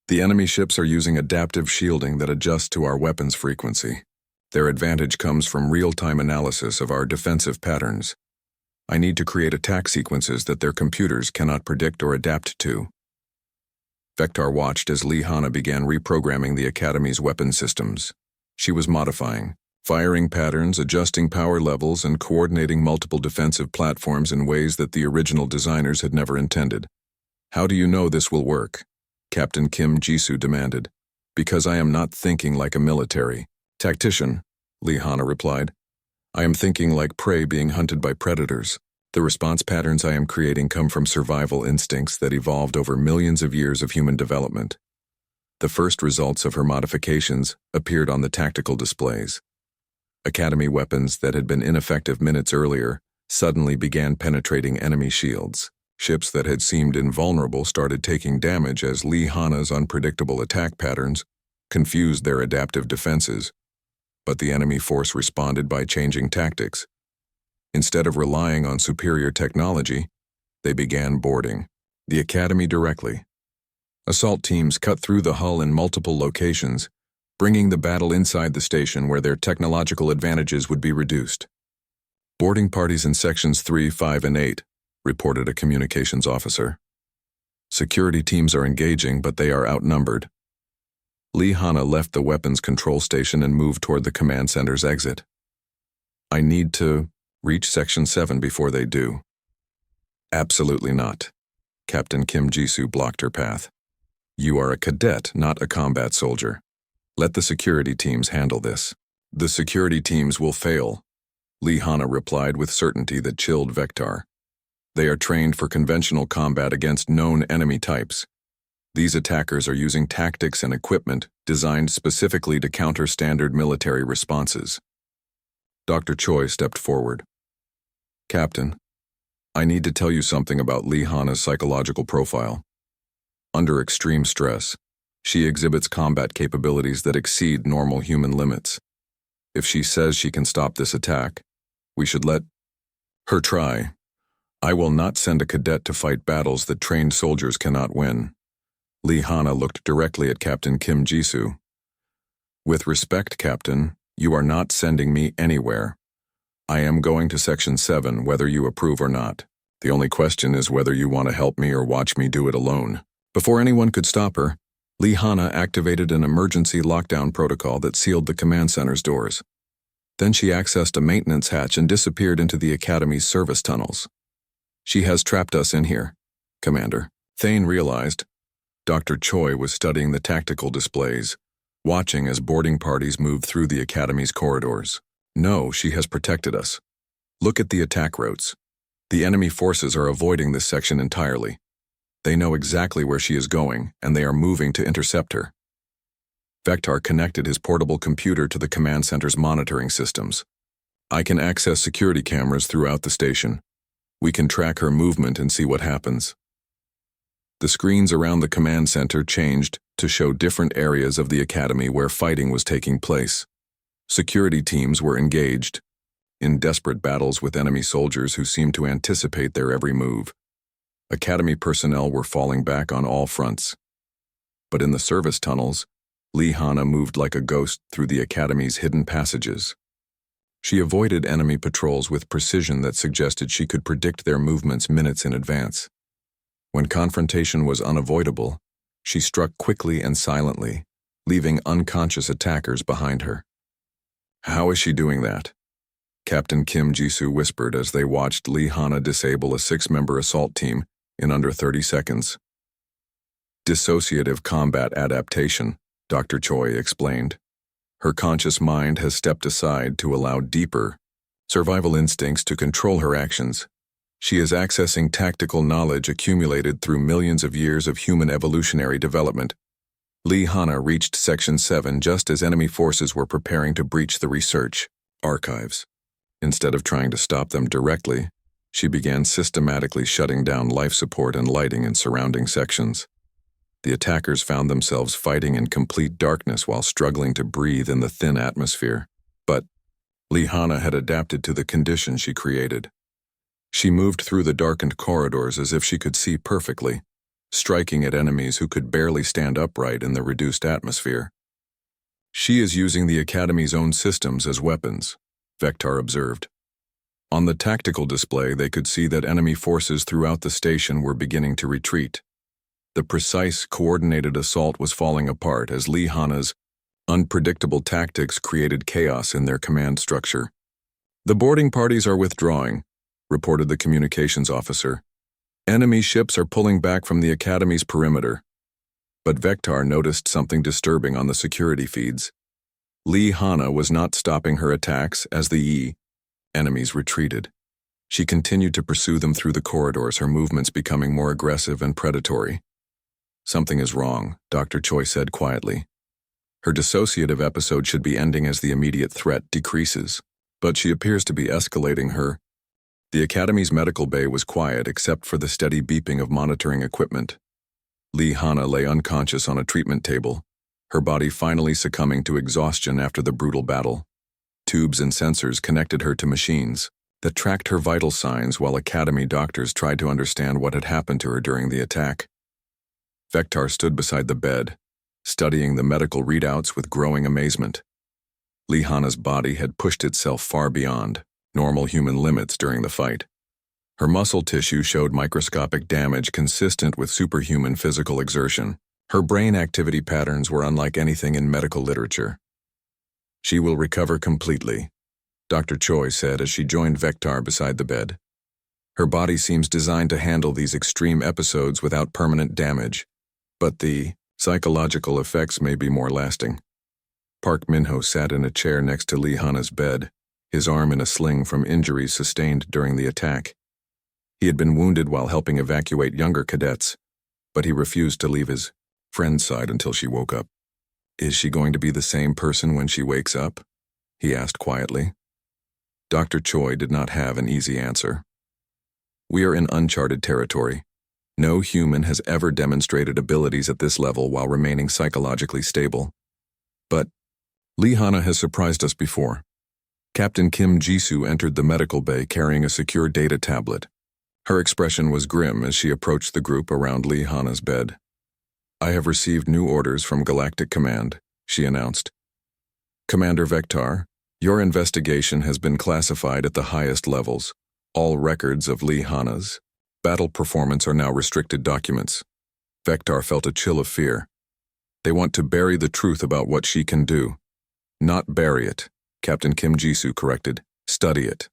The enemy ships are using adaptive shielding that adjusts to our weapons frequency. Their advantage comes from real-time analysis of our defensive patterns. I need to create attack sequences that their computers cannot predict or adapt to. Vector watched as Lee Hana began reprogramming the Academy's weapon systems. She was modifying, firing patterns, adjusting power levels, and coordinating multiple defensive platforms in ways that the original designers had never intended. How do you know this will work? Captain Kim Jisoo demanded. Because I am not thinking like a military tactician, Lee Hana replied. I am thinking like prey being hunted by predators. The response patterns I am creating come from survival instincts that evolved over millions of years of human development. The first results of her modifications appeared on the tactical displays. Academy weapons that had been ineffective minutes earlier suddenly began penetrating enemy shields. Ships that had seemed invulnerable started taking damage as Lee Hana's unpredictable attack patterns confused their adaptive defenses. But the enemy force responded by changing tactics. Instead of relying on superior technology, they began boarding the Academy directly. Assault teams cut through the hull in multiple locations, bringing the battle inside the station where their technological advantages would be reduced. Boarding parties in Sections 3, 5, and 8, reported a communications officer. Security teams are engaging, but they are outnumbered. Lee Hana left the weapons control station and moved toward the command center's exit. I need to reach Section 7 before they do. Absolutely not. Captain Kim Jisoo blocked her path. You are a cadet, not a combat soldier. Let the security teams handle this. The security teams will fail, Lee Hana replied with certainty that chilled Vector. They are trained for conventional combat against known enemy types. These attackers are using tactics and equipment designed specifically to counter standard military responses. Dr. Choi stepped forward. Captain, I need to tell you something about Lee Hana's psychological profile. Under extreme stress, she exhibits combat capabilities that exceed normal human limits. If she says she can stop this attack, we should let her try. I will not send a cadet to fight battles that trained soldiers cannot win. Lee Hana looked directly at Captain Kim Jisoo. With respect, Captain, you are not sending me anywhere. I am going to Section 7 whether you approve or not. The only question is whether you want to help me or watch me do it alone. Before anyone could stop her, Lee Hana activated an emergency lockdown protocol that sealed the command center's doors. Then she accessed a maintenance hatch and disappeared into the Academy's service tunnels. She has trapped us in here, Commander. Thane realized. Dr. Choi was studying the tactical displays, watching as boarding parties moved through the Academy's corridors. No, she has protected us. Look at the attack routes. The enemy forces are avoiding this section entirely. They know exactly where she is going, and they are moving to intercept her. Vectar connected his portable computer to the command center's monitoring systems. I can access security cameras throughout the station. We can track her movement and see what happens. The screens around the command center changed to show different areas of the Academy where fighting was taking place. Security teams were engaged in desperate battles with enemy soldiers who seemed to anticipate their every move. Academy personnel were falling back on all fronts. But in the service tunnels, Lee Hana moved like a ghost through the Academy's hidden passages. She avoided enemy patrols with precision that suggested she could predict their movements minutes in advance. When confrontation was unavoidable, she struck quickly and silently, leaving unconscious attackers behind her. How is she doing that? Captain Kim Jisoo whispered as they watched Lee Hana disable a 6-member assault team in under 30 seconds. Dissociative combat adaptation, Dr. Choi explained. Her conscious mind has stepped aside to allow deeper survival instincts to control her actions. She is accessing tactical knowledge accumulated through millions of years of human evolutionary development. Lee Hana reached Section 7 just as enemy forces were preparing to breach the research archives. Instead of trying to stop them directly, she began systematically shutting down life support and lighting in surrounding sections. The attackers found themselves fighting in complete darkness while struggling to breathe in the thin atmosphere. But Lee Hana had adapted to the conditions she created. She moved through the darkened corridors as if she could see perfectly, striking at enemies who could barely stand upright in the reduced atmosphere. She is using the Academy's own systems as weapons, Vectar observed. On the tactical display, they could see that enemy forces throughout the station were beginning to retreat. The precise, coordinated assault was falling apart as Lee Hana's unpredictable tactics created chaos in their command structure. The boarding parties are withdrawing, reported the communications officer. Enemy ships are pulling back from the Academy's perimeter. But Vectar noticed something disturbing on the security feeds. Lee Hana was not stopping her attacks as the enemies retreated. She continued to pursue them through the corridors, her movements becoming more aggressive and predatory. Something is wrong, Dr. Choi said quietly. Her dissociative episode should be ending as the immediate threat decreases, but she appears to be escalating her. The Academy's medical bay was quiet except for the steady beeping of monitoring equipment. Lee Hana lay unconscious on a treatment table, her body finally succumbing to exhaustion after the brutal battle. Tubes and sensors connected her to machines that tracked her vital signs while Academy doctors tried to understand what had happened to her during the attack. Vectar stood beside the bed, studying the medical readouts with growing amazement. Lee Hana's body had pushed itself far beyond normal human limits during the fight. Her muscle tissue showed microscopic damage consistent with superhuman physical exertion. Her brain activity patterns were unlike anything in medical literature. She will recover completely, Dr. Choi said as she joined Vectar beside the bed. Her body seems designed to handle these extreme episodes without permanent damage, but the psychological effects may be more lasting. Park Min-ho sat in a chair next to Lee Hana's bed, his arm in a sling from injuries sustained during the attack. He had been wounded while helping evacuate younger cadets, but he refused to leave his friend's side until she woke up. Is she going to be the same person when she wakes up? He asked quietly. Dr. Choi did not have an easy answer. We are in uncharted territory. No human has ever demonstrated abilities at this level while remaining psychologically stable. But Lihana has surprised us before. Captain Kim Jisoo entered the medical bay carrying a secure data tablet. Her expression was grim as she approached the group around Lihana's bed. "I have received new orders from Galactic Command," she announced. "Commander Vector, your investigation has been classified at the highest levels. All records of Lihana's battle performance are now restricted documents." Vector felt a chill of fear. "They want to bury the truth about what she can do." "Not bury it," Captain Kim Jisoo corrected. "Study it.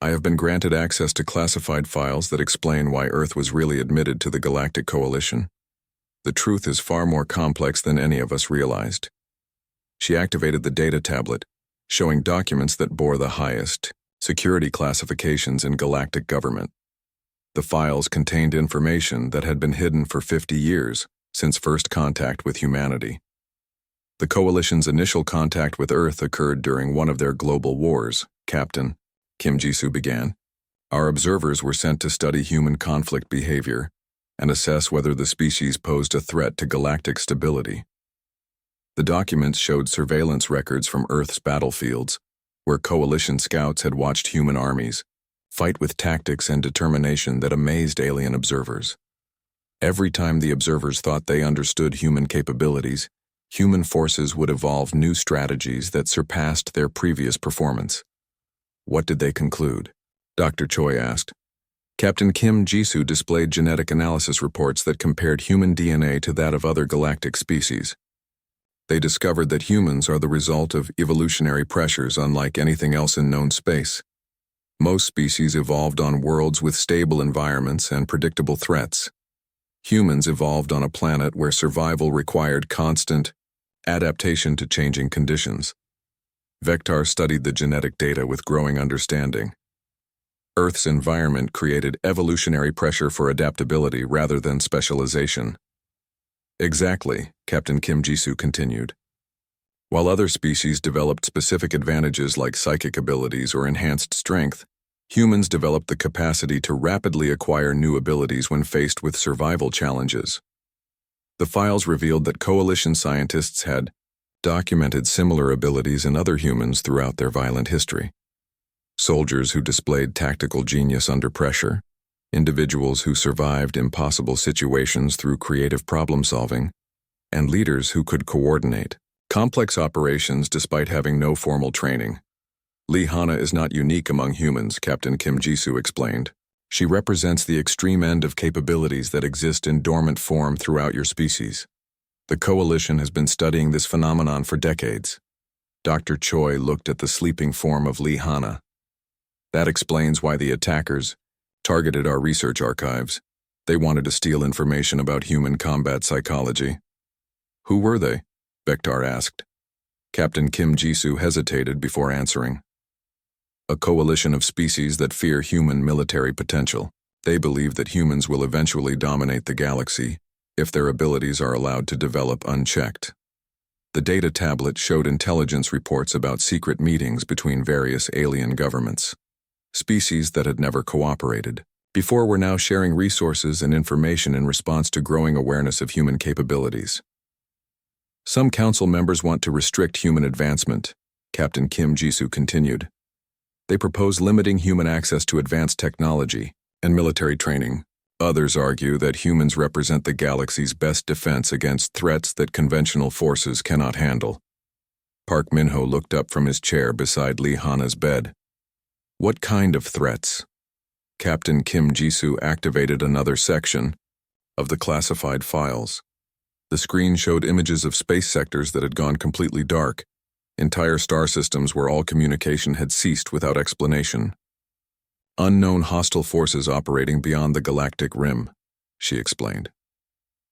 I have been granted access to classified files that explain why Earth was really admitted to the Galactic Coalition. The truth is far more complex than any of us realized." She activated the data tablet, showing documents that bore the highest security classifications in galactic government. The files contained information that had been hidden for 50 years, since first contact with humanity. The Coalition's initial contact with Earth occurred during one of their global wars, Captain, Kim Jisoo began. "Our observers were sent to study human conflict behavior and assess whether the species posed a threat to galactic stability. The documents showed surveillance records from Earth's battlefields, where Coalition scouts had watched human armies fight with tactics and determination that amazed alien observers. Every time the observers thought they understood human capabilities, human forces would evolve new strategies that surpassed their previous performance." "What did they conclude?" Dr. Choi asked. Captain Kim Jisoo displayed genetic analysis reports that compared human DNA to that of other galactic species. They discovered that humans are the result of evolutionary pressures unlike anything else in known space. Most species evolved on worlds with stable environments and predictable threats. Humans evolved on a planet where survival required constant adaptation to changing conditions. Vector studied the genetic data with growing understanding. Earth's environment created evolutionary pressure for adaptability rather than specialization. "Exactly," Captain Kim Jisoo continued. "While other species developed specific advantages like psychic abilities or enhanced strength, humans developed the capacity to rapidly acquire new abilities when faced with survival challenges." The files revealed that Coalition scientists had documented similar abilities in other humans throughout their violent history. Soldiers who displayed tactical genius under pressure, individuals who survived impossible situations through creative problem-solving, and leaders who could coordinate complex operations despite having no formal training. "Lihana is not unique among humans," Captain Kim Jisoo explained. "She represents the extreme end of capabilities that exist in dormant form throughout your species. The Coalition has been studying this phenomenon for decades." Dr. Choi looked at the sleeping form of Lihana. "That explains why the attackers targeted our research archives. They wanted to steal information about human combat psychology." "Who were they?" Vector asked. Captain Kim Jisoo hesitated before answering. "A coalition of species that fear human military potential. They believe that humans will eventually dominate the galaxy if their abilities are allowed to develop unchecked." The data tablet showed intelligence reports about secret meetings between various alien governments. Species that had never cooperated before were now sharing resources and information in response to growing awareness of human capabilities. "Some council members want to restrict human advancement," Captain Kim Jisoo continued. "They propose limiting human access to advanced technology and military training. Others argue that humans represent the galaxy's best defense against threats that conventional forces cannot handle." Park Min-ho looked up from his chair beside Lihana's bed. "What kind of threats?" Captain Kim Jisoo activated another section of the classified files. The screen showed images of space sectors that had gone completely dark, entire star systems where all communication had ceased without explanation. "Unknown hostile forces operating beyond the galactic rim," she explained.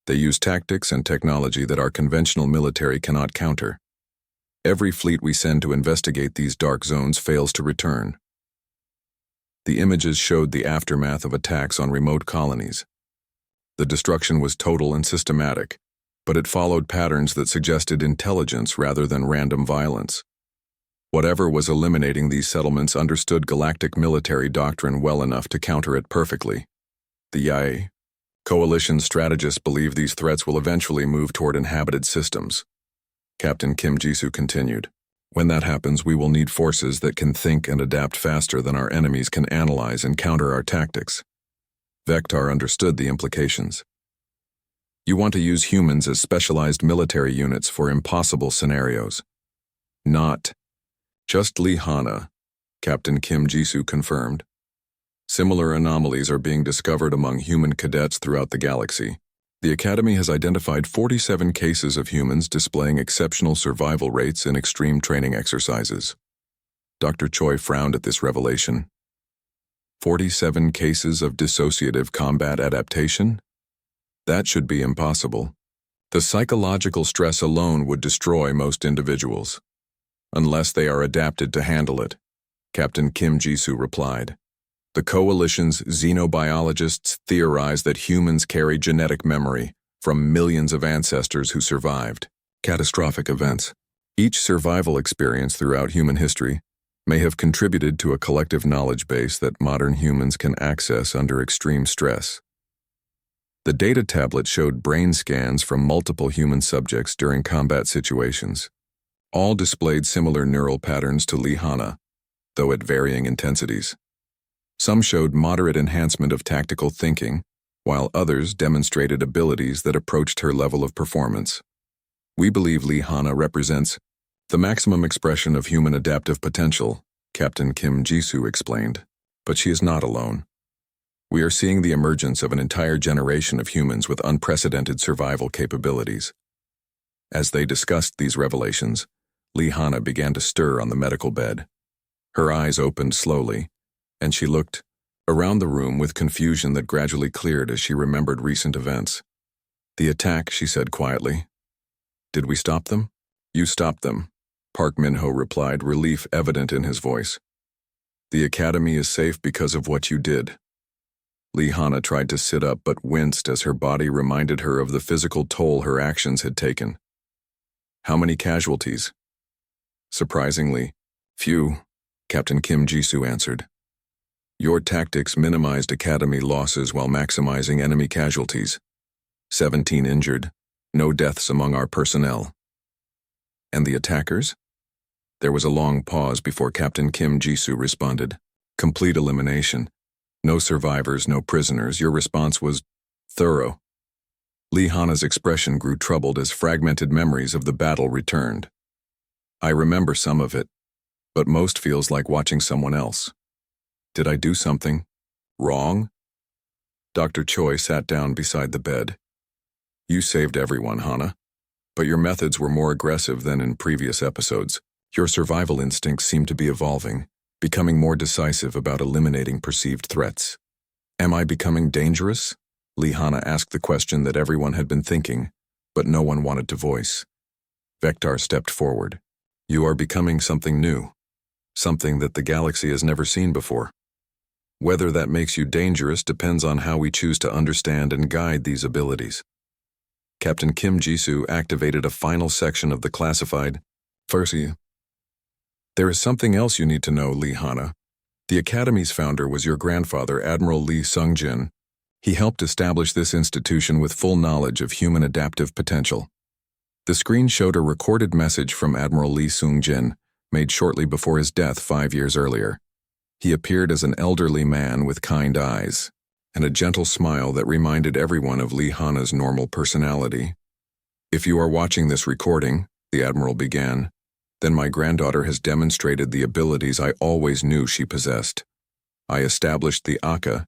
"They use tactics and technology that our conventional military cannot counter. Every fleet we send to investigate these dark zones fails to return." The images showed the aftermath of attacks on remote colonies. The destruction was total and systematic, but it followed patterns that suggested intelligence rather than random violence. Whatever was eliminating these settlements understood galactic military doctrine well enough to counter it perfectly. The YA Coalition strategists believe these threats will eventually move toward inhabited systems. Captain Kim Jisoo continued. When that happens, we will need forces that can think and adapt faster than our enemies can analyze and counter our tactics. Vector understood the implications. You want to use humans as specialized military units for impossible scenarios. Not just Lee Hana, Captain Kim Jisoo confirmed. Similar anomalies are being discovered among human cadets throughout the galaxy. The Academy has identified 47 cases of humans displaying exceptional survival rates in extreme training exercises. Dr. Choi frowned at this revelation. 47 cases of dissociative combat adaptation? That should be impossible. The psychological stress alone would destroy most individuals. Unless they are adapted to handle it, Captain Kim Jisoo replied. The Coalition's xenobiologists theorize that humans carry genetic memory from millions of ancestors who survived catastrophic events. Each survival experience throughout human history may have contributed to a collective knowledge base that modern humans can access under extreme stress. The data tablet showed brain scans from multiple human subjects during combat situations. All displayed similar neural patterns to Lee Hana, though at varying intensities. Some showed moderate enhancement of tactical thinking, while others demonstrated abilities that approached her level of performance. We believe Lee Hana represents the maximum expression of human adaptive potential, Captain Kim Jisoo explained, but she is not alone. We are seeing the emergence of an entire generation of humans with unprecedented survival capabilities. As they discussed these revelations, Lee Hana began to stir on the medical bed. Her eyes opened slowly, and she looked around the room with confusion that gradually cleared as she remembered recent events. The attack, she said quietly. Did we stop them? You stopped them, Park Min-ho replied, relief evident in his voice. The Academy is safe because of what you did. Lee Hana tried to sit up but winced as her body reminded her of the physical toll her actions had taken. How many casualties? Surprisingly, few, Captain Kim Jisoo answered. Your tactics minimized Academy losses while maximizing enemy casualties. 17 injured, no deaths among our personnel. And the attackers? There was a long pause before Captain Kim Jisoo responded. Complete elimination. No survivors, no prisoners. Your response was thorough. Lee Hana's expression grew troubled as fragmented memories of the battle returned. I remember some of it, but most feels like watching someone else. Did I do something wrong? Dr. Choi sat down beside the bed. You saved everyone, Hana, but your methods were more aggressive than in previous episodes. Your survival instincts seem to be evolving, becoming more decisive about eliminating perceived threats. Am I becoming dangerous? Lee Hana asked the question that everyone had been thinking, but no one wanted to voice. Vector stepped forward. You are becoming something new, something that the galaxy has never seen before. Whether that makes you dangerous depends on how we choose to understand and guide these abilities. Captain Kim Jisoo activated a final section of the classified. Farsi. There is something else you need to know, Lee Hana. The Academy's founder was your grandfather, Admiral Lee Sung-jin. He helped establish this institution with full knowledge of human adaptive potential. The screen showed a recorded message from Admiral Lee Sung-jin, made shortly before his death 5 years earlier. He appeared as an elderly man with kind eyes, and a gentle smile that reminded everyone of Lee Hana's normal personality. If you are watching this recording, the Admiral began, then my granddaughter has demonstrated the abilities I always knew she possessed. I established the ACA